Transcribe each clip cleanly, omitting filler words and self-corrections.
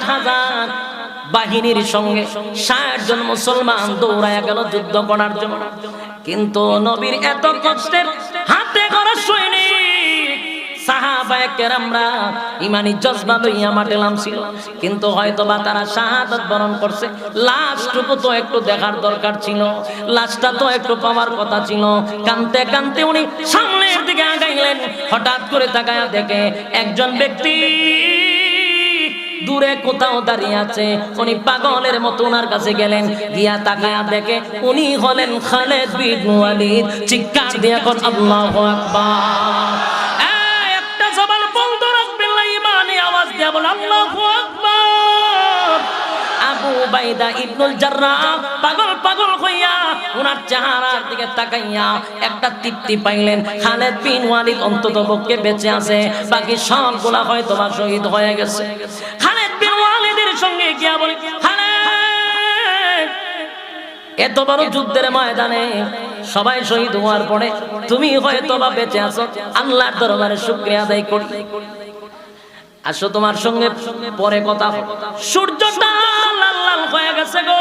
60,000 বাহিনীর সঙ্গে 60 জন মুসলমান দৌড়ায়া গেল যুদ্ধ করার জন্য। কিন্তু নবীর এত কষ্টের হাতে গড়া সৈনিক সাহাবায়ে কেরামরা ইমানি জজবা লইয়া মাঠে নামছিল, কিন্তু হয়তোবা তারা শাহাদাত বরণ করছে। লাশটুকু তো একটু দেখার দরকার ছিল, লাশটা তো একটু পাওয়ার কথা ছিল। কানতে কানতে উনি সামনের দিকে আগাইলেন। হঠাৎ করে তাকায়া দেখে একজন ব্যক্তি দূরে কোথাও দাঁড়িয়ে আছে। উনি পাগলের মতো ওনার কাছে গেলেন, গিয়া তাকায়া দেখে উনি হলেন খালিদ বিন ওয়ালিদ। চিৎকার দিয়ে কোন আল্লাহু আকবার। একটা জবান বন্ধ রাখবেন না, ইমানি আওয়াজ দিয়ে বল আল্লাহু আকবার। আবু উবাইদা ইবনুল জাররাহ পাগল পাগল হইয়া ওনার চেহারার দিকে তাকাইয়া একটা তৃপ্তি পাইলেন, খালিদ বিন ওয়ালিদ অন্তত পক্ষে বেঁচে আছে, বাকি সবগুলা হয়তো বা শহীদ হয়ে গেছে। খালিদ বিন ওয়ালিদের সঙ্গে গিয়া বলে, খালিদ, এত বড় যুদ্ধের ময়দানে সবাই শহীদ হওয়ার পরে তুমি হয়তো বা বেঁচে আছো, আল্লাহর দরবারে শুকরিয়া আদায় করি। আসো তোমার সঙ্গে পরে কথা হবে। সূর্যটা লাল লাল হয়ে গেছে গো,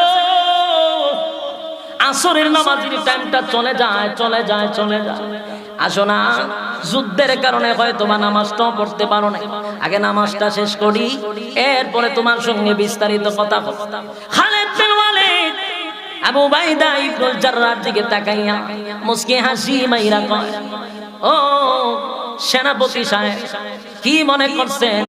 আসরের নামাজের টাইমটা চলে যায় চলে যায় চলে যায়। আসো না, যুদ্ধের কারণে হয়তো বা নামাজটাও পড়তে পারো না, আগে নামাজটা শেষ করি, এরপরে তোমার সঙ্গে বিস্তারিত কথা হবে। খালিদ বিন ওয়ালিদ আবু উবাইদা ইবনুল জাররাহর দিকে তাকাইয়া মুস্কি হাসি মাইরা কয়, ও সেনাপতি সাহেব, কি মনে করছেন